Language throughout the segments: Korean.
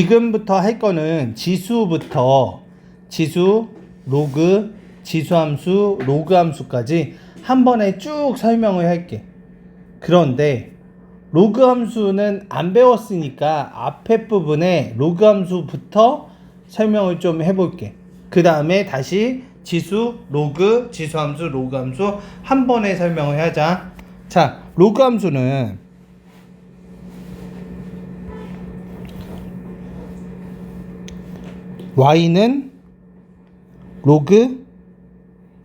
지금부터 할 거는 지수부터 지수, 로그, 지수함수, 로그함수까지 한 번에 쭉 설명을 할게. 그런데 로그함수는 안 배웠으니까 앞에 부분에 로그함수부터 설명을 좀 해볼게. 그 다음에 다시 지수, 로그, 지수함수, 로그함수 한 번에 설명을 하자. 자, 로그함수는 y는 로그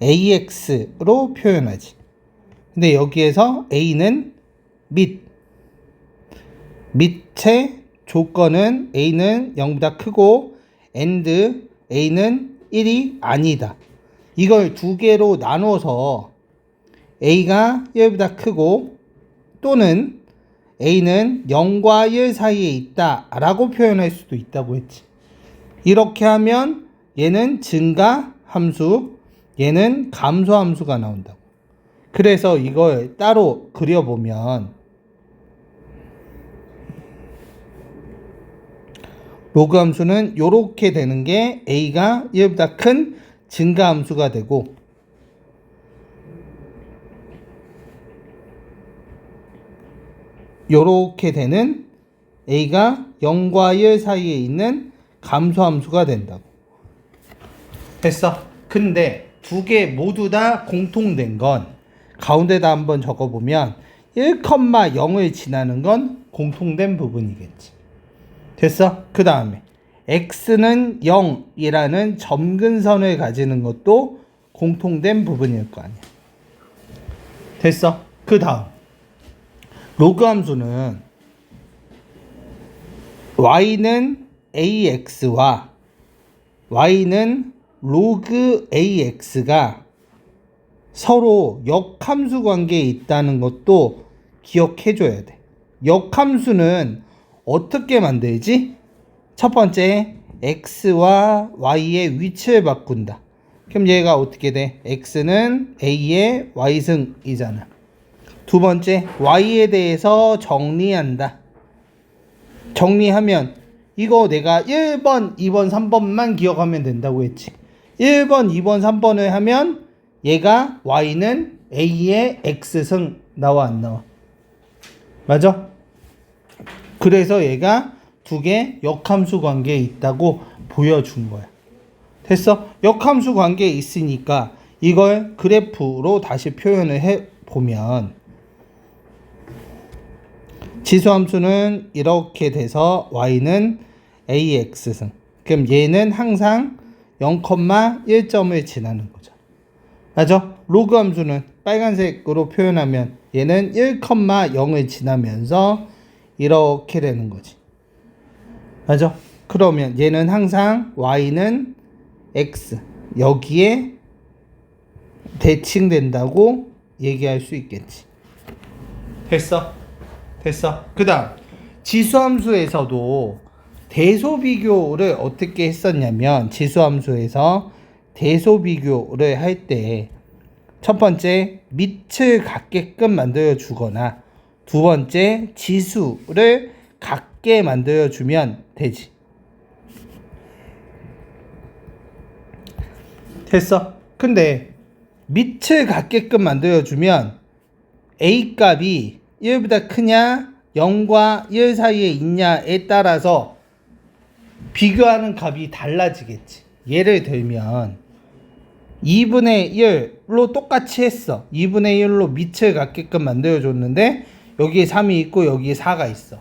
ax로 표현하지. 근데 여기에서 a는 밑의 조건은 a는 0보다 크고 and a는 1이 아니다. 이걸 두 개로 나눠서 a가 1보다 크고 또는 a는 0과 1 사이에 있다 라고 표현할 수도 있다고 했지. 이렇게 하면 얘는 증가 함수, 얘는 감소 함수가 나온다고. 그래서 이걸 따로 그려보면 로그 함수는 이렇게 되는 게 a가 1보다 큰 증가 함수가 되고, 이렇게 되는 a가 0과 1 사이에 있는 감소함수가 된다고. 됐어. 근데 두 개 모두 다 공통된 건 가운데다 한번 적어보면 1,0을 지나는 건 공통된 부분이겠지. 됐어? 그 다음에 x는 0이라는 점근선을 가지는 것도 공통된 부분일 거 아니야. 됐어? 그 다음 로그 함수는 y는 ax와 y는 로그 ax가 서로 역함수 관계에 있다는 것도 기억해 줘야 돼. 역함수는 어떻게 만들지? 첫 번째, x와 y의 위치를 바꾼다. 그럼 얘가 어떻게 돼? x는 a의 y승이잖아. 두 번째, y에 대해서 정리한다. 정리하면 이거 내가 1번, 2번, 3번만 기억하면 된다고 했지. 1번, 2번, 3번을 하면 얘가 y는 a의 x승 나와 안 나와? 맞아? 그래서 얘가 두 개 역함수 관계에 있다고 보여준 거야. 됐어? 역함수 관계에 있으니까 이걸 그래프로 다시 표현을 해보면 지수함수는 이렇게 돼서 y는 ax승. 그럼 얘는 항상 0,1점을 지나는 거죠. 맞아? 로그 함수는 빨간색으로 표현하면 얘는 1,0을 지나면서 이렇게 되는 거지. 맞아? 그러면 얘는 항상 y는 x 여기에 대칭된다고 얘기할 수 있겠지. 됐어? 됐어? 그 다음 지수함수에서도 대소비교를 어떻게 했었냐면 지수함수에서 대소비교를 할 때 첫 번째 밑을 같게끔 만들어 주거나 두 번째 지수를 같게 만들어 주면 되지. 됐어? 근데 밑을 같게끔 만들어 주면 a 값이 1보다 크냐 0과 1 사이에 있냐에 따라서 비교하는 값이 달라지겠지. 예를 들면 2분의 1로 똑같이 했어. 2분의 1로 밑을 갖게끔 만들어줬는데 여기에 3이 있고 여기에 4가 있어.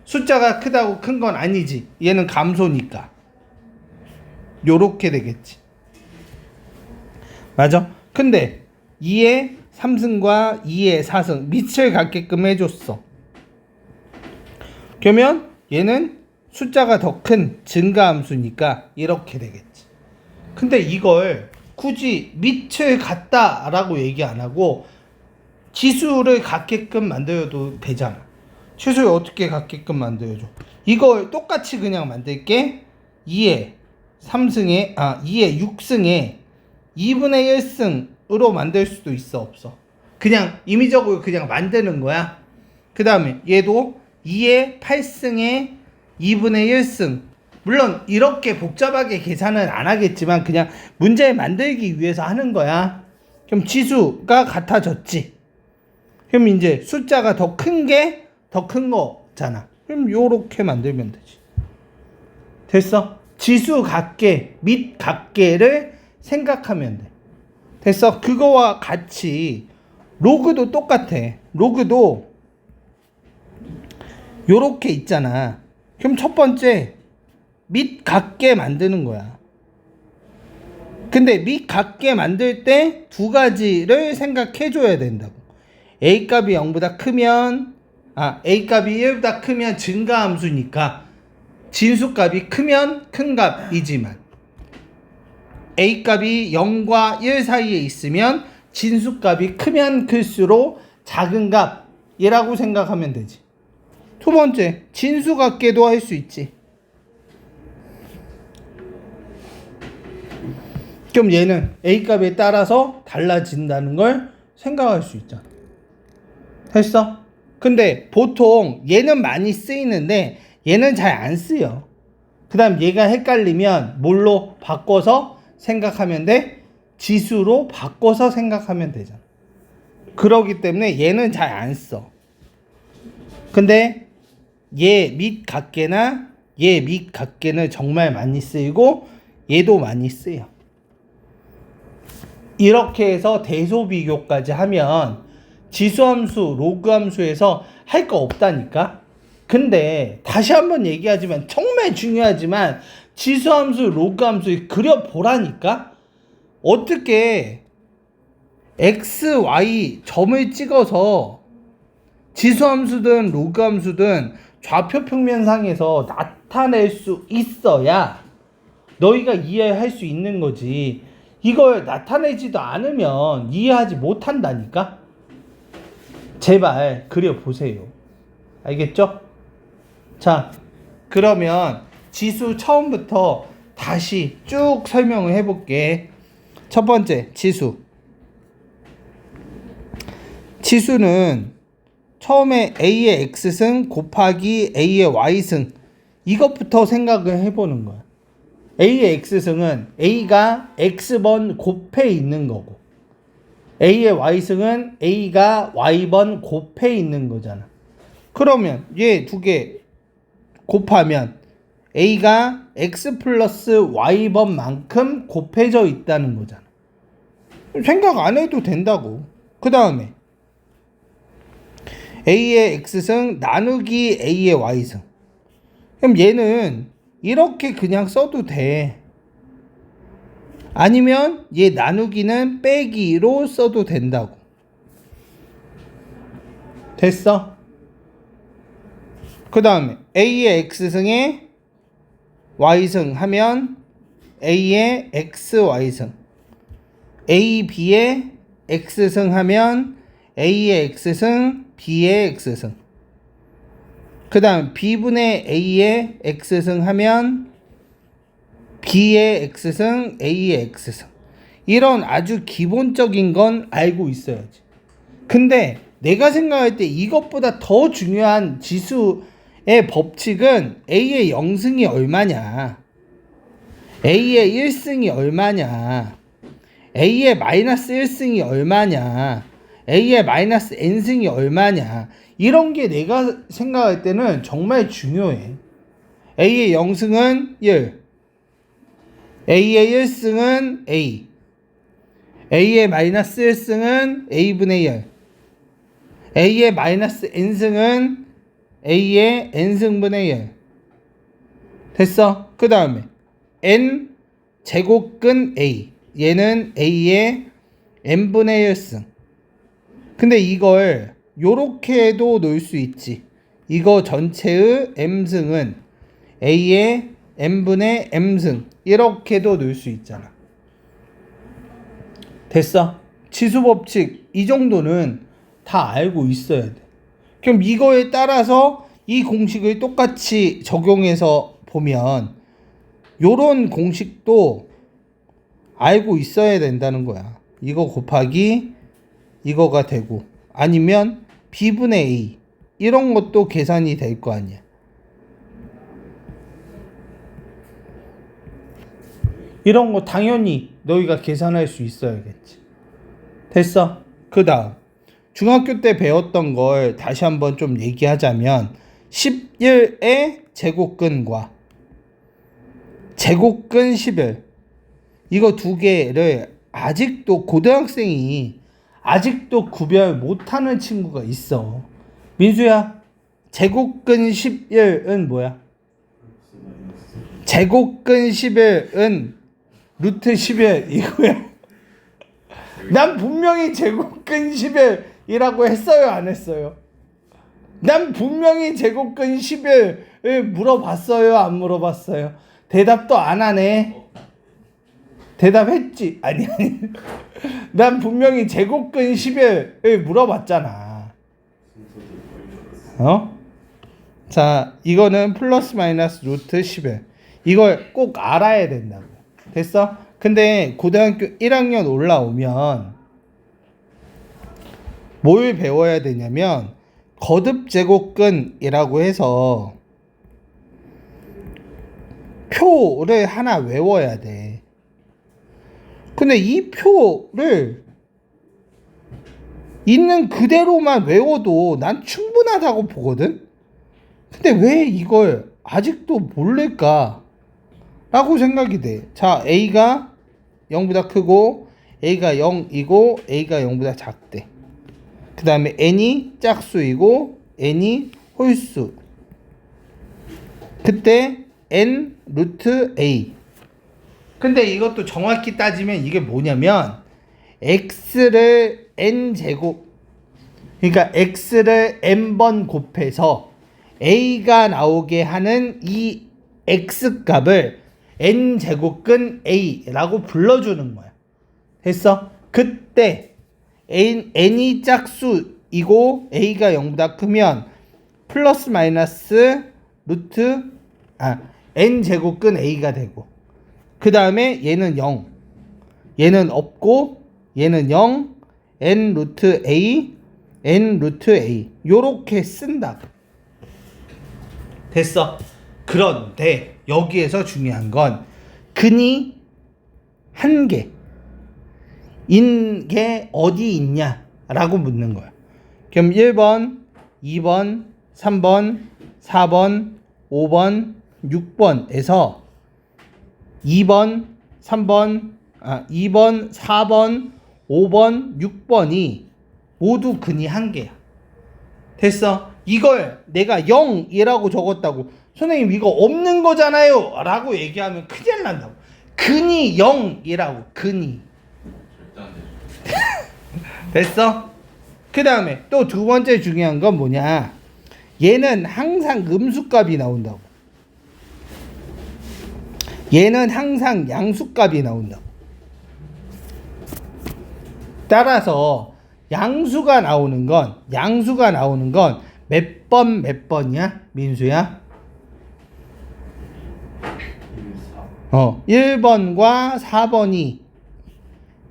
숫자가 크다고 큰 건 아니지. 얘는 감소니까. 요렇게 되겠지. 맞아? 근데 2의 3승과 2의 4승 밑을 갖게끔 해줬어. 그러면 얘는 숫자가 더 큰 증가함수니까 이렇게 되겠지. 근데 이걸 굳이 밑을 갖다 라고 얘기 안 하고 지수를 갖게끔 만들어도 되잖아. 지수를 어떻게 갖게끔 만들어줘? 이걸 똑같이 그냥 만들게. 2의 3승에 2의 6승에 2분의 1승으로 만들 수도 있어 없어? 그냥 임의적으로 그냥 만드는 거야. 그 다음에 얘도 2의 8승에 2분의 1승 물론 이렇게 복잡하게 계산은 안 하겠지만 그냥 문제 만들기 위해서 하는 거야. 그럼 지수가 같아졌지. 그럼 이제 숫자가 더 큰 게 더 큰 거잖아. 그럼 요렇게 만들면 되지. 됐어? 지수 각계 및 각계를 생각하면 돼. 됐어? 그거와 같이 로그도 똑같아. 로그도 요렇게 있잖아. 그럼 첫 번째 및 각계 만드는 거야. 근데 및 각계 만들 때 두 가지를 생각해 줘야 된다고. A 값이 0보다 크면 A 값이 1보다 크면 증가함수니까 진수 값이 크면 큰 값이지만 A 값이 0과 1 사이에 있으면 진수 값이 크면 클수록 작은 값이라고 생각하면 되지. 두 번째, 진수 각계도 할 수 있지. 그럼 얘는 A 값에 따라서 달라진다는 걸 생각할 수 있잖아. 됐어? 근데 보통 얘는 많이 쓰이는데 얘는 잘 안 쓰여. 그 다음 얘가 헷갈리면 뭘로 바꿔서 생각하면 돼? 지수로 바꿔서 생각하면 되잖아. 그러기 때문에 얘는 잘 안 써. 근데 얘 및 각계나 얘 및 각계는 정말 많이 쓰이고 얘도 많이 쓰여. 이렇게 해서 대소비교까지 하면 지수함수, 로그함수에서 할 거 없다니까. 근데 다시 한번 얘기하지만 정말 중요하지만 지수함수, 로그함수 그려보라니까. 어떻게 x, y 점을 찍어서 지수함수든 로그함수든 좌표 평면상에서 나타낼 수 있어야 너희가 이해할 수 있는 거지. 이걸 나타내지도 않으면 이해하지 못한다니까. 제발 그려보세요. 알겠죠? 자, 그러면 지수 처음부터 다시 쭉 설명을 해볼게. 첫 번째, 지수. 지수는 처음에 A의 X승 곱하기 A의 Y승, 이것부터 생각을 해보는 거야. A의 X승은 A가 X번 곱해 있는 거고, A의 Y승은 A가 Y번 곱해 있는 거잖아. 그러면 얘 두 개 곱하면 A가 X 플러스 Y번만큼 곱해져 있다는 거잖아. 생각 안 해도 된다고. 그 다음에 A의 X승 나누기 A의 Y승. 그럼 얘는 이렇게 그냥 써도 돼. 아니면 얘 나누기는 빼기로 써도 된다고. 됐어? 그 다음에 A의 X승에 Y승 하면 A의 XY승, A, B의 X승 하면 A의 X승, B의 X승. 그 다음 B분의 A의 X승 하면 B의 X승, A의 X승. 이런 아주 기본적인 건 알고 있어야지. 근데 내가 생각할 때 이것보다 더 중요한 지수의 법칙은 A의 0승이 얼마냐, A의 1승이 얼마냐, A의 마이너스 1승이 얼마냐, A의 마이너스 N승이 얼마냐, 이런 게 내가 생각할 때는 정말 중요해. A의 0승은 1, A의 1승은 A, A의 마이너스 1승은 A분의 1, A의 마이너스 N승은 A의 N승분의 1. 됐어? 그 다음에 N 제곱근 A, 얘는 A의 N분의 1승. 근데 이걸 요렇게 해도 놓을 수 있지. 이거 전체의 M승은 A의 N분의 M승, 이렇게도 놓을 수 있잖아. 됐어? 지수법칙 이 정도는 다 알고 있어야 돼. 그럼 이거에 따라서 이 공식을 똑같이 적용해서 보면 요런 공식도 알고 있어야 된다는 거야. 이거 곱하기 이거가 되고, 아니면 B분의 A 이런 것도 계산이 될 거 아니야. 이런 거 당연히 너희가 계산할 수 있어야겠지. 됐어? 그 다음 중학교 때 배웠던 걸 다시 한번 좀 얘기하자면 11의 제곱근과 제곱근 11 이거 두 개를 아직도 고등학생이 아직도 구별 못하는 친구가 있어. 민수야, 제곱근 11은 뭐야? 제곱근 11은 루트 11 이거야. 난 분명히 제곱근 11이라고 했어요, 안 했어요? 난 분명히 제곱근 11을 물어봤어요, 안 물어봤어요? 대답도 안 하네. 대답했지? 아니. 난 분명히 제곱근 11을 물어봤잖아. 자, 이거는 플러스 마이너스 루트 11. 이걸 꼭 알아야 된다고. 됐어? 근데 고등학교 1학년 올라오면 뭘 배워야 되냐면 거듭제곱근이라고 해서 표를 하나 외워야 돼. 근데 이 표를 있는 그대로만 외워도 난 충분하다고 보거든? 근데 왜 이걸 아직도 모를까? 라고 생각이 돼. 자, A가 0보다 크고 A가 0이고 A가 0보다 작대. 그 다음에 N이 짝수이고 N이 홀수. 그때 N 루트 A. 근데 이것도 정확히 따지면 이게 뭐냐면 X를 N제곱, 그러니까 X를 N번 곱해서 A가 나오게 하는 이 X값을 N제곱근 A라고 불러주는 거야. 됐어? 그때 N이 짝수이고 A가 0보다 크면 플러스 마이너스 루트 N제곱근 A가 되고, 그 다음에 얘는 0, 얘는 없고 얘는 0, N 루트 A, N 루트 A 요렇게 쓴다. 됐어? 그런데 여기에서 중요한 건 근이 한 개 인 게 어디 있냐 라고 묻는 거야. 그럼 1번, 2번, 3번, 4번, 5번, 6번에서 2번, 4번, 5번, 6번이 모두 근이 한 개야. 됐어? 이걸 내가 0이라고 적었다고 선생님 이거 없는 거잖아요 라고 얘기하면 큰일 난다고. 근이 0이라고. 근이. 됐어? 그 다음에 또 두 번째 중요한 건 뭐냐, 얘는 항상 음수값이 나온다고. 얘는 항상 양수값이 나온다고. 따라서 양수가 나오는 건 몇 번이야? 민수야? 1번과 4번이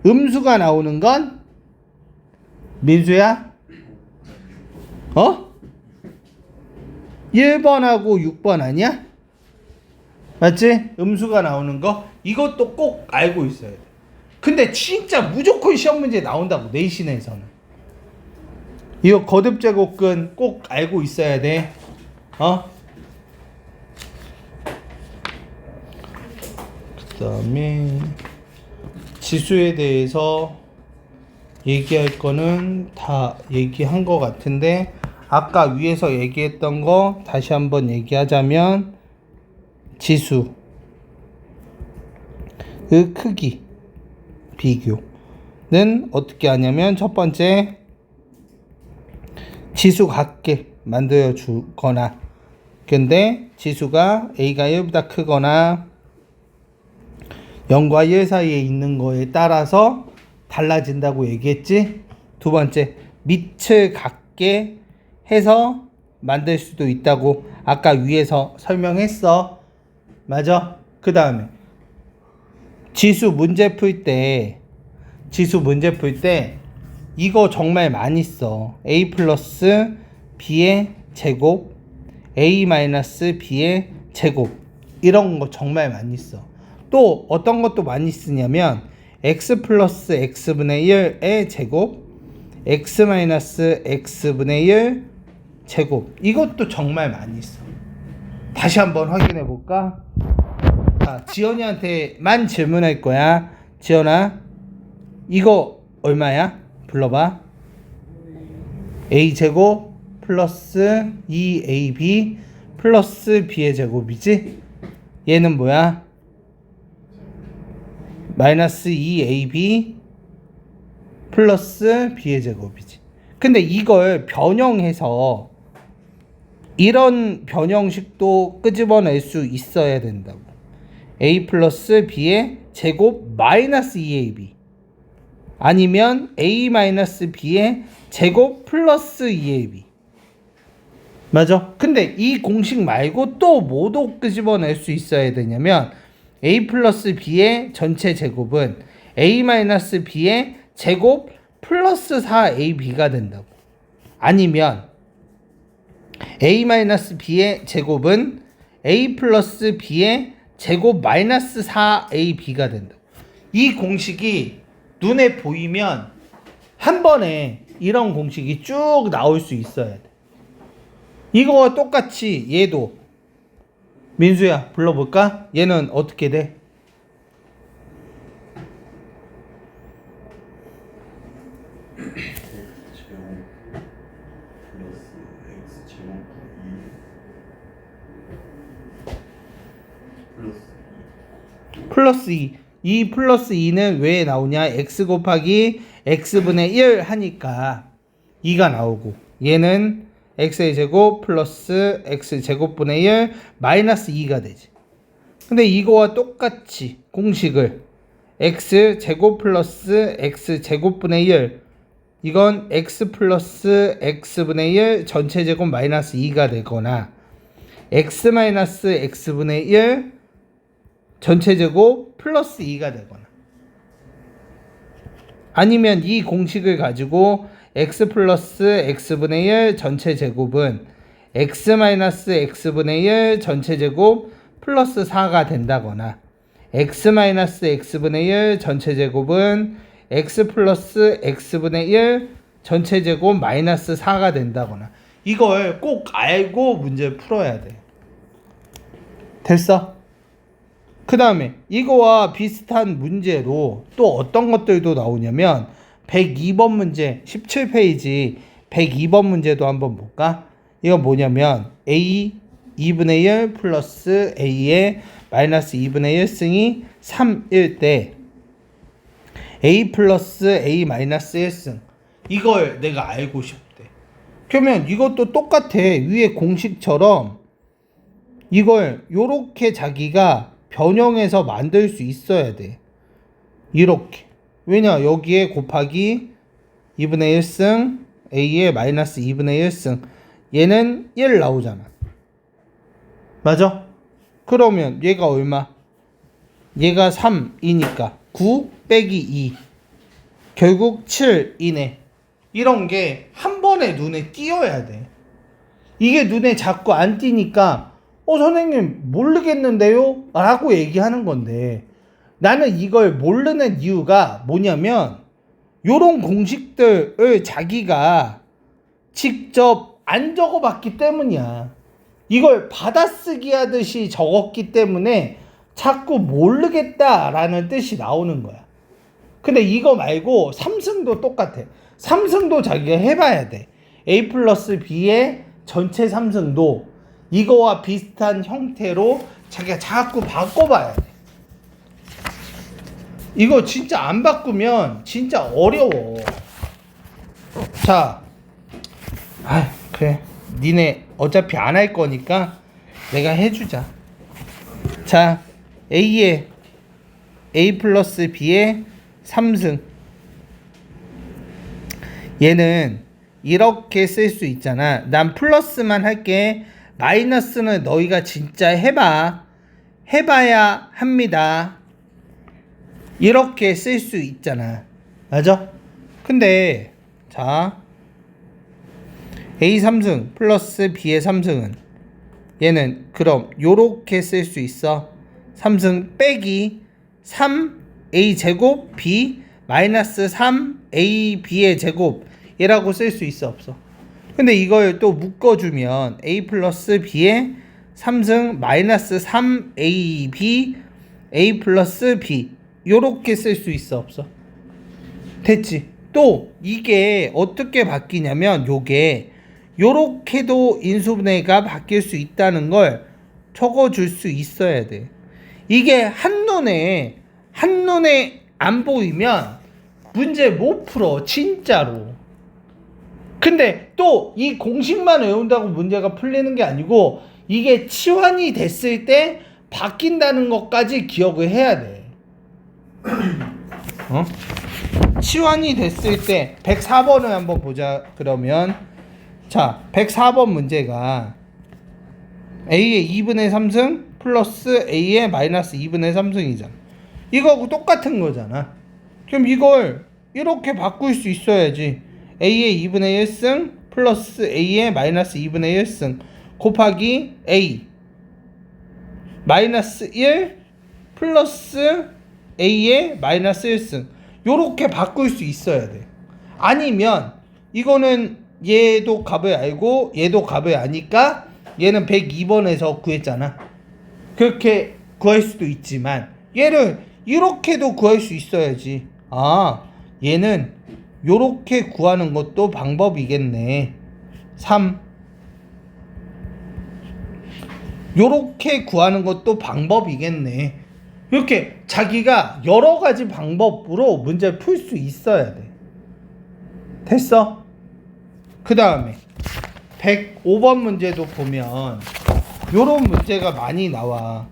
음수가 나오는 건 민수야? 1번하고 6번 아니야? 맞지? 음수가 나오는 거 이것도 꼭 알고 있어야 돼. 근데 진짜 무조건 시험 문제 나온다고, 내신에서는. 이거 거듭제곱근 꼭 알고 있어야 돼. 그 다음에 지수에 대해서 얘기할 거는 다 얘기한 거 같은데, 아까 위에서 얘기했던 거 다시 한번 얘기하자면 지수의 크기 비교는 어떻게 하냐면, 첫 번째 지수 같게 만들어 주거나, 근데 지수가 A가 1보다 크거나 0과 1 사이에 있는 거에 따라서 달라진다고 얘기했지. 두 번째, 밑을 같게 해서 만들 수도 있다고 아까 위에서 설명했어. 맞아? 그 다음에 지수 문제 풀 때 이거 정말 많이 써. A 플러스 B의 제곱, A 마이너스 B의 제곱, 이런 거 정말 많이 써. 또 어떤 것도 많이 쓰냐면 x 플러스 x분의 1의 제곱 x 마이너스 x분의 1 제곱. 이것도 정말 많이 써. 다시 한번 확인해 볼까? 자, 지연이한테만 질문할 거야. 지연아, 이거 얼마야? 불러봐. a제곱 플러스 2ab 플러스 b의 제곱이지? 얘는 뭐야? 마이너스 2ab 플러스 b의 제곱이지. 근데 이걸 변형해서 이런 변형식도 끄집어낼 수 있어야 된다고. a 플러스 b의 제곱 마이너스 2ab 아니면 a 마이너스 b의 제곱 플러스 2ab. 맞아? 근데 이 공식 말고 또 뭐도 끄집어낼 수 있어야 되냐면 a 플러스 b의 전체 제곱은 a 마이너스 b의 제곱 플러스 4ab가 된다고. 아니면 a 마이너스 b의 제곱은 a 플러스 b의 제곱 마이너스 4ab가 된다고. 이 공식이 눈에 보이면 한 번에 이런 공식이 쭉 나올 수 있어야 돼. 이거와 똑같이 얘도 민수야 불러볼까? 얘는 어떻게 돼? 플러스 2. 이 플러스 2는 왜 나오냐? x 곱하기 x분의 1 하니까 2가 나오고, 얘는 x의 제곱 플러스 x 제곱분의 1 마이너스 2가 되지. 근데 이거와 똑같이 공식을 x 제곱 플러스 x 제곱분의 1, 이건 x 플러스 x분의 1 전체 제곱 마이너스 2가 되거나 x 마이너스 x분의 1 전체 제곱 플러스 2가 되거나, 아니면 이 공식을 가지고 x 플러스 x분의 1 전체 제곱은 x 마이너스 x분의 1 전체 제곱 플러스 4가 된다거나 x 마이너스 x분의 1 전체 제곱은 x 플러스 x분의 1 전체 제곱 마이너스 4가 된다거나. 이걸 꼭 알고 문제를 풀어야 돼. 됐어? 그 다음에 이거와 비슷한 문제로 또 어떤 것들도 나오냐면 102번 문제 17페이지 102번 문제도 한번 볼까? 이건 뭐냐면 a 2분의 1 플러스 a의 마이너스 2분의 1승이 3일 때 a 플러스 a 마이너스 1승, 이걸 내가 알고 싶대. 그러면 이것도 똑같아. 위에 공식처럼 이걸 요렇게 자기가 변형해서 만들 수 있어야 돼. 이렇게. 왜냐? 여기에 곱하기 2분의 1승 a의 마이너스 2분의 1승, 얘는 1 나오잖아. 맞아? 그러면 얘가 얼마? 얘가 3이니까 9 빼기 2 결국 7이네. 이런 게 한 번에 눈에 띄어야 돼. 이게 눈에 자꾸 안 띄니까 선생님 모르겠는데요? 라고 얘기하는 건데, 나는 이걸 모르는 이유가 뭐냐면 요런 공식들을 자기가 직접 안 적어봤기 때문이야. 이걸 받아쓰기 하듯이 적었기 때문에 자꾸 모르겠다라는 뜻이 나오는 거야. 근데 이거 말고 삼승도 똑같아. 삼승도 자기가 해봐야 돼. a 플러스 b의 전체 삼승도 이거와 비슷한 형태로 자기가 자꾸 바꿔봐야 돼. 이거 진짜 안 바꾸면 진짜 어려워. 자, 그래. 니네 어차피 안 할 거니까 내가 해주자. 자, A의 A 플러스 B의 3승. 얘는 이렇게 쓸 수 있잖아. 난 플러스만 할게. 마이너스는 너희가 진짜 해봐야 합니다. 이렇게 쓸 수 있잖아. 맞아? 근데 자, A 3승 플러스 B의 3승은 얘는 그럼 요렇게 쓸 수 있어. 3승 빼기 3a 제곱 b 마이너스 3ab의 제곱 이라고 쓸 수 있어 없어? 근데 이걸 또 묶어주면 a 플러스 b의 3승 마이너스 3ab a 플러스 b 요렇게 쓸 수 있어 없어? 됐지? 또 이게 어떻게 바뀌냐면 요게 요렇게도 인수분해가 바뀔 수 있다는 걸 적어줄 수 있어야 돼. 이게 한눈에 안 보이면 문제 못 풀어 진짜로. 근데 또 이 공식만 외운다고 문제가 풀리는 게 아니고 이게 치환이 됐을 때 바뀐다는 것까지 기억을 해야 돼. 어? 치환이 됐을 때 104번을 한번 보자. 그러면 자 104번 문제가 a의 2분의 3승 플러스 a의 마이너스 2분의 3승이잖아. 이거하고 똑같은 거잖아. 그럼 이걸 이렇게 바꿀 수 있어야지. a의 2분의 1승 플러스 a의 마이너스 2분의 1승 곱하기 a 마이너스 1 플러스 a의 마이너스 1승 요렇게 바꿀 수 있어야 돼. 아니면 이거는 얘도 값을 알고 얘도 값을 아니까 얘는 102번에서 구했잖아. 그렇게 구할 수도 있지만 얘를 이렇게도 구할 수 있어야지. 아 얘는 요렇게 구하는 것도 방법이겠네. 3 요렇게 구하는 것도 방법이겠네. 이렇게 자기가 여러 가지 방법으로 문제를 풀 수 있어야 돼. 됐어? 그 다음에 105번 문제도 보면 요런 문제가 많이 나와.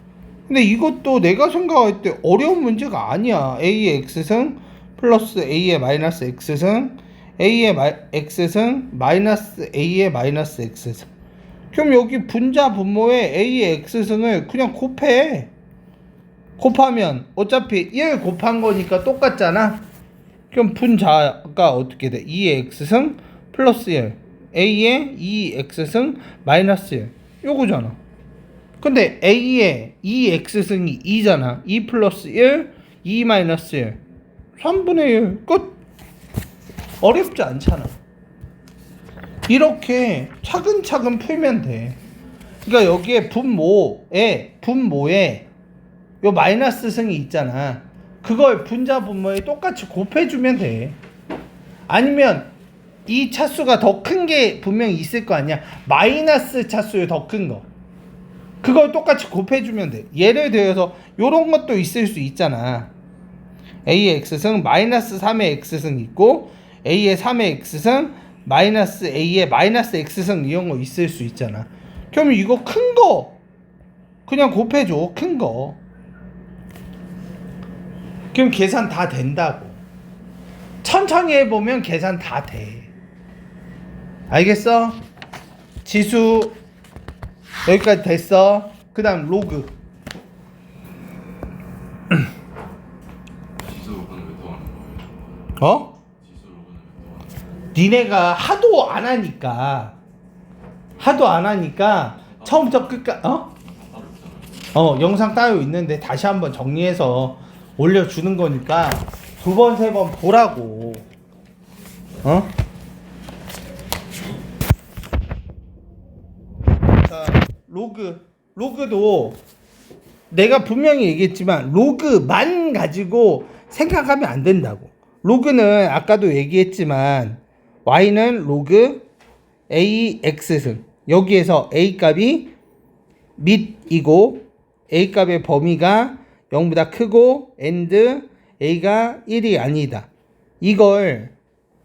근데 이것도 내가 생각할 때 어려운 문제가 아니야. a의 x승 플러스 a의 마이너스 x승 a의 x승 마이너스 a의 마이너스 x승. 그럼 여기 분자 분모에 a의 x승을 그냥 곱해. 곱하면 어차피 1 곱한 거니까 똑같잖아. 그럼 분자가 어떻게 돼? 2의 x승 플러스 1 a의 2x승 마이너스 1 요거잖아. 근데 a의 2x승이 2잖아. 2 플러스 1 2 마이너스 1 3분의 1 끝. 어렵지 않잖아. 이렇게 차근차근 풀면 돼. 그러니까 여기에 분모에 요 마이너스 승이 있잖아. 그걸 분자 분모에 똑같이 곱해주면 돼. 아니면 이 차수가 더 큰 게 분명히 있을 거 아니야. 마이너스 차수요 더 큰 거. 그걸 똑같이 곱해주면 돼. 예를 들어서 요런 것도 있을 수 있잖아. a의 x승 마이너스 3의 x승 있고 a의 3의 x승 마이너스 a의 마이너스 x승 이런 거 있을 수 있잖아. 그럼 이거 큰 거 그냥 곱해줘. 큰 거. 그럼 계산 다 된다고. 천천히 해보면 계산 다 돼. 알겠어? 지수 여기까지 됐어. 그 다음 로그. 지수 로그는 왜 더 하는 거예요? 어? 지수 로그는 왜 더 하는 거예요? 니네가 하도 안 하니까 처음부터 끝까지 따로 있잖아요. 영상 따로 있는데 다시 한번 정리해서 올려주는 거니까 2번 3번 보라고. 자, 로그도 내가 분명히 얘기했지만 로그만 가지고 생각하면 안 된다고. 로그는 아까도 얘기했지만 y는 로그 ax승 여기에서 a 값이 밑이고 a 값의 범위가 0보다 크고 and a가 1이 아니다. 이걸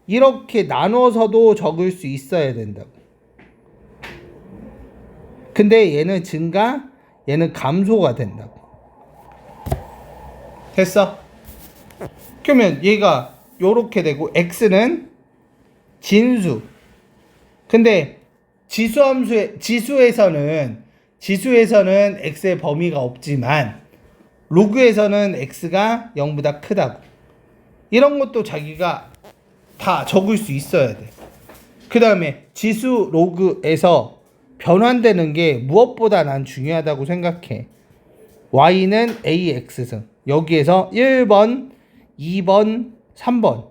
이렇게 나눠서도 적을 수 있어야 된다고. 근데 얘는 증가, 얘는 감소가 된다고. 됐어? 그러면 얘가 요렇게 되고 x는 진수. 근데 지수에서는 x의 범위가 없지만 로그에서는 x가 0보다 크다고. 이런 것도 자기가 다 적을 수 있어야 돼. 그 다음에 지수 로그에서 변환되는 게 무엇보다 난 중요하다고 생각해. y는 ax승. 여기에서 1번, 2번, 3번.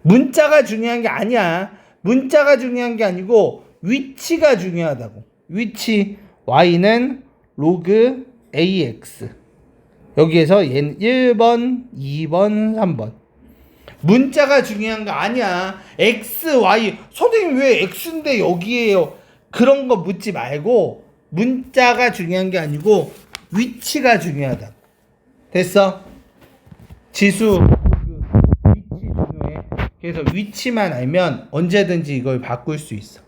문자가 중요한 게 아니야. 문자가 중요한 게 아니고 위치가 중요하다고. 위치 y는 로그 ax. 여기에서 얘는 1번, 2번, 3번. 문자가 중요한 거 아니야. x, y. 선생님 왜 x인데 여기에요? 그런 거 묻지 말고 문자가 중요한 게 아니고 위치가 중요하다. 됐어? 지수 위치 중요해. 그래서 위치만 알면 언제든지 이걸 바꿀 수 있어.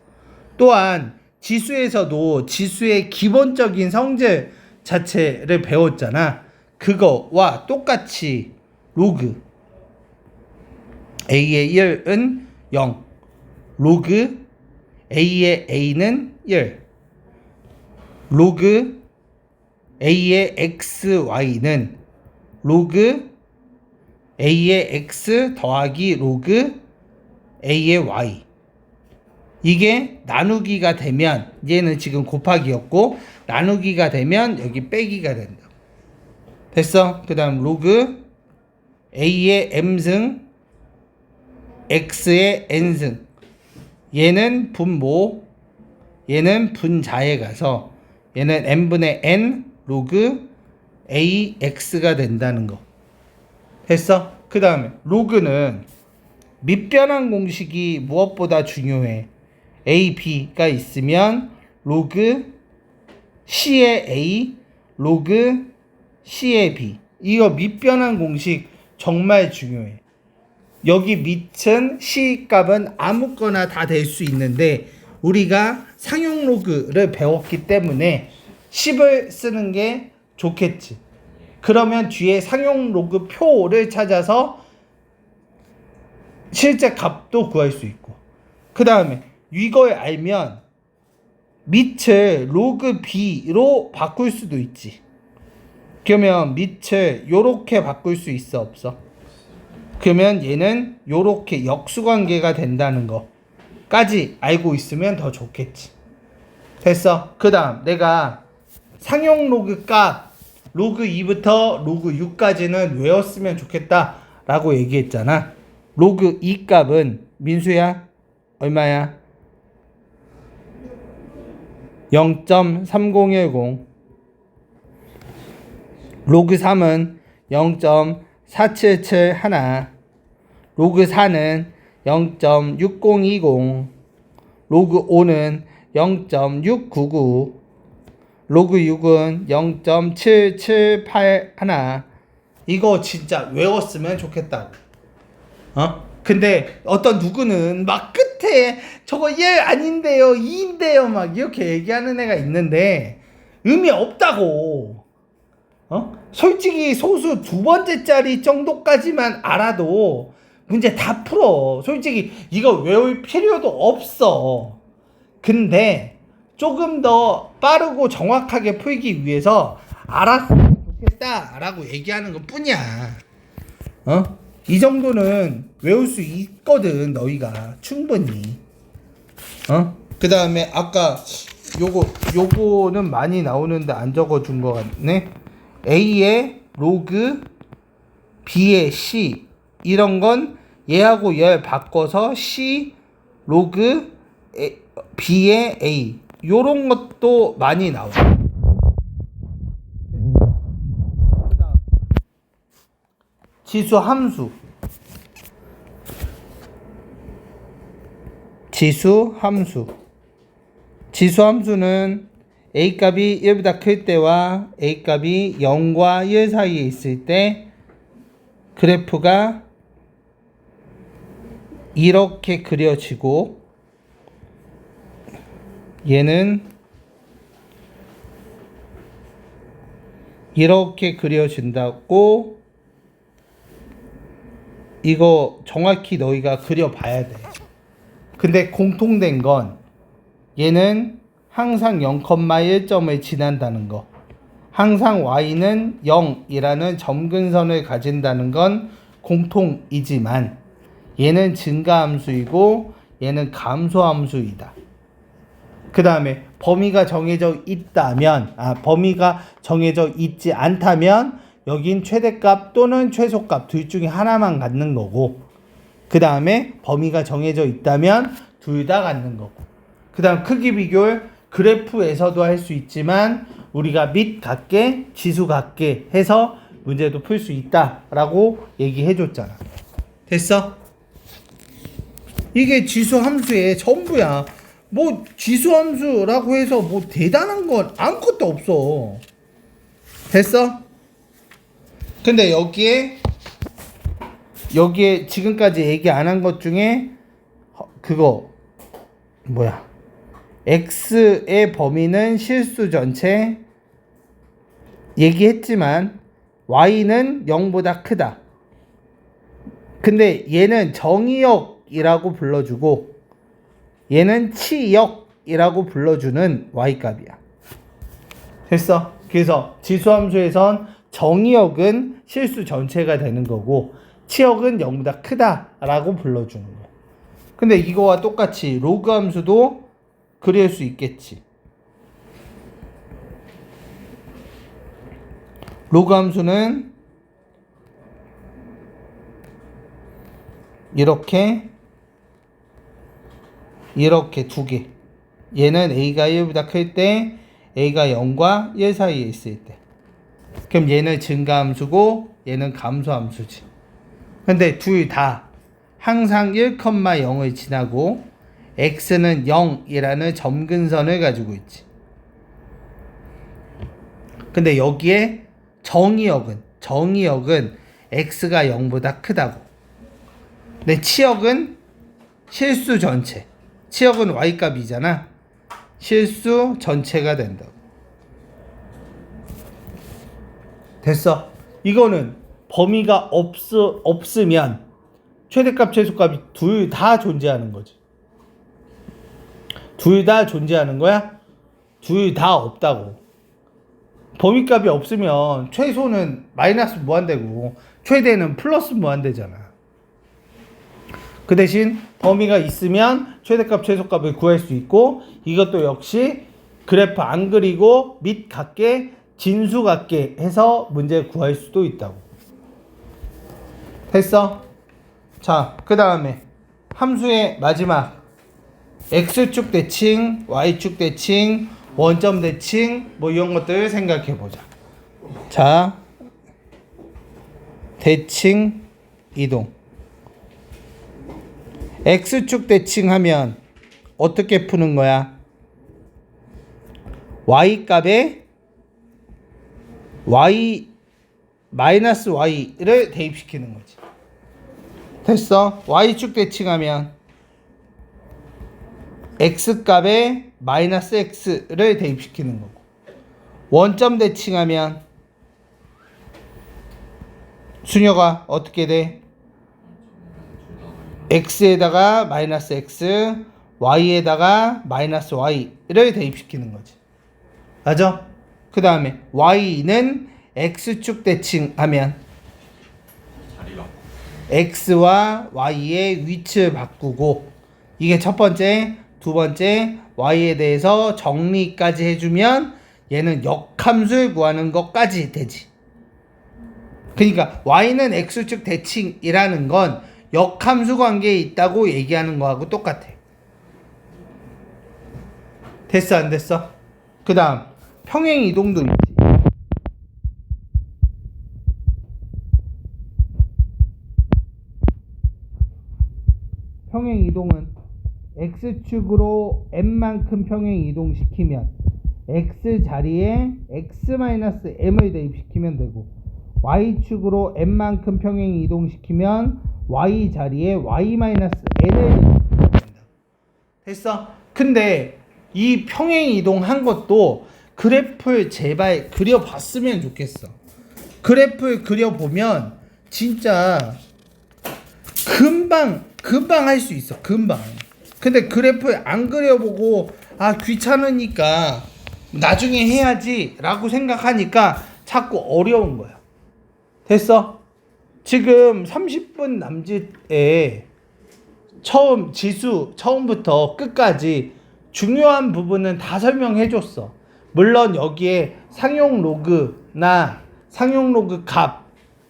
또한 지수에서도 지수의 기본적인 성질 자체를 배웠잖아. 그거와 똑같이 로그 a의 1은 0, 로그 a의 a는 1, 로그 a의 xy는 로그 a의 x 더하기 로그 a의 y. 이게 나누기가 되면, 얘는 지금 곱하기였고 나누기가 되면 여기 빼기가 된다. 됐어? 그 다음 로그 a의 m승 x의 n승. 얘는 분모, 얘는 분자에 가서 얘는 n분의 n 로그 ax가 된다는 거. 됐어? 그 다음에 로그는 밑변환 공식이 무엇보다 중요해. a, b가 있으면 로그 c의 a, 로그 c의 b. 이거 밑변환 공식 정말 중요해. 여기 밑은 c 값은 아무거나 다 될 수 있는데 우리가 상용 로그를 배웠기 때문에 10을 쓰는 게 좋겠지. 그러면 뒤에 상용 로그 표를 찾아서 실제 값도 구할 수 있고, 그 다음에 이걸 알면 밑을 로그 b로 바꿀 수도 있지. 그러면 밑을 요렇게 바꿀 수 있어, 없어? 그러면 얘는 요렇게 역수관계가 된다는 거까지 알고 있으면 더 좋겠지. 됐어? 그 다음 내가 상용 로그 값 로그 2부터 로그 6까지는 외웠으면 좋겠다 라고 얘기했잖아. 로그 2 값은 민수야 얼마야? 0.3010. 로그 3은 0.4771. 로그 4는 0.6020. 로그 5는 0.699. 로그 6은 0.7781. 이거 진짜 외웠으면 좋겠다고. 근데 어떤 누구는 막 끝에 저거 1 아닌데요, 2인데요 막 이렇게 얘기하는 애가 있는데 의미 없다고. 솔직히 소수 두 번째 자리 정도까지만 알아도 문제 다 풀어. 솔직히 이거 외울 필요도 없어. 근데 조금 더 빠르고 정확하게 풀기 위해서 알았으면 좋겠다라고 얘기하는 것 뿐이야. 이 정도는 외울 수 있거든, 너희가 충분히. 그 다음에 아까 요거는 많이 나오는데 안 적어준 것 같네. A의 로그 B의 C, 이런 건 얘하고 얘를 바꿔서 C 로그 B의 A, 요런 것도 많이 나와. 지수 함수. 지수 함수는 A 값이 1보다 클 때와 A 값이 0과 1 사이에 있을 때 그래프가 이렇게 그려지고, 얘는 이렇게 그려진다고. 이거 정확히 너희가 그려봐야 돼. 근데 공통된 건 얘는 항상 0,1점을 지난다는 거, 항상 y는 0이라는 점근선을 가진다는 건 공통이지만 얘는 증가함수이고 얘는 감소함수이다. 그 다음에 범위가 정해져 있다면, 범위가 정해져 있지 않다면 여긴 최대값 또는 최소값 둘 중에 하나만 갖는 거고, 그 다음에 범위가 정해져 있다면 둘 다 갖는 거고, 그 다음 크기 비교를 그래프에서도 할 수 있지만 우리가 밑 같게 지수 같게 해서 문제도 풀 수 있다라고 얘기해 줬잖아. 됐어? 이게 지수 함수의 전부야. 뭐 지수 함수라고 해서 뭐 대단한 건 아무것도 없어. 됐어? 근데 여기에 지금까지 얘기 안 한 것 중에 그거 뭐야? x의 범위는 실수 전체 얘기했지만 y는 0보다 크다. 근데 얘는 정의역이라고 불러주고 얘는 치역이라고 불러주는 y값이야. 됐어? 그래서 지수함수에선 정의역은 실수 전체가 되는 거고 치역은 0보다 크다라고 불러주는 거야. 근데 이거와 똑같이 로그 함수도 그릴 수 있겠지. 로그 함수는 이렇게 두 개. 얘는 a가 1보다 클 때, a가 0과 1 사이에 있을 때. 그럼 얘는 증가함수고 얘는 감소함수지. 근데 둘 다 항상 1,0을 지나고 x는 0이라는 점근선을 가지고 있지. 근데 여기에 정의역은 x가 0보다 크다고. 근데 치역은 실수 전체. 치역은 y값이잖아. 실수 전체가 된다고. 됐어. 이거는 범위가 없으면 최대값 최소값이 둘 다 존재하는 거지. 둘 다 존재하는 거야? 둘 다 없다고. 범위값이 없으면 최소는 마이너스 무한대고 최대는 플러스 무한대잖아. 그 대신 범위가 있으면 최대값 최소값을 구할 수 있고 이것도 역시 그래프 안 그리고 밑 같게 진수 같게 해서 문제 구할 수도 있다고. 됐어? 자, 그 다음에 함수의 마지막 x축 대칭, y축 대칭, 원점 대칭 뭐 이런 것들을 생각해 보자. 자, 대칭 이동. x축 대칭하면 어떻게 푸는 거야? y 값에 y 마이너스 y를 대입시키는 거지. 됐어? y축 대칭하면 x 값에 마이너스 x를 대입시키는 거고, 원점 대칭하면 수녀가 어떻게 돼? x에다가 마이너스 x, y에다가 마이너스 y를 대입시키는 거지. 맞아? 그 다음에 y는 x축 대칭하면 x와 y의 위치를 바꾸고, 이게 첫 번째. 두 번째, y에 대해서 정리까지 해주면 얘는 역함수를 구하는 것까지 되지. 그러니까 y는 x축 대칭이라는 건 역함수 관계에 있다고 얘기하는 거하고 똑같아. 됐어 안 됐어? 그 다음 평행 이동도 있지. 평행 이동은 x축으로 n만큼 평행 이동시키면 x 자리에 x-m을 대입시키면 되고, y축으로 n만큼 평행 이동시키면 y 자리에 y-n을 대입시키면 된다. 됐어? 근데 이 평행 이동한 것도 그래프를 제발 그려봤으면 좋겠어. 그래프를 그려보면 진짜 금방 할 수 있어. 금방. 근데 그래프를 안 그려보고 귀찮으니까 나중에 해야지 라고 생각하니까 자꾸 어려운 거야. 됐어? 지금 30분 남짓에 지수 처음부터 끝까지 중요한 부분은 다 설명해 줬어. 물론 여기에 상용 로그나 상용 로그 값,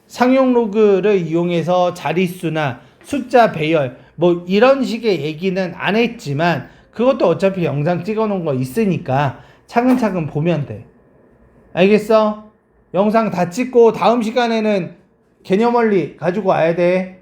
상용 로그를 이용해서 자릿수나 숫자 배열 뭐 이런 식의 얘기는 안 했지만 그것도 어차피 영상 찍어 놓은 거 있으니까 차근차근 보면 돼. 알겠어? 영상 다 찍고 다음 시간에는 개념 원리 가지고 와야 돼.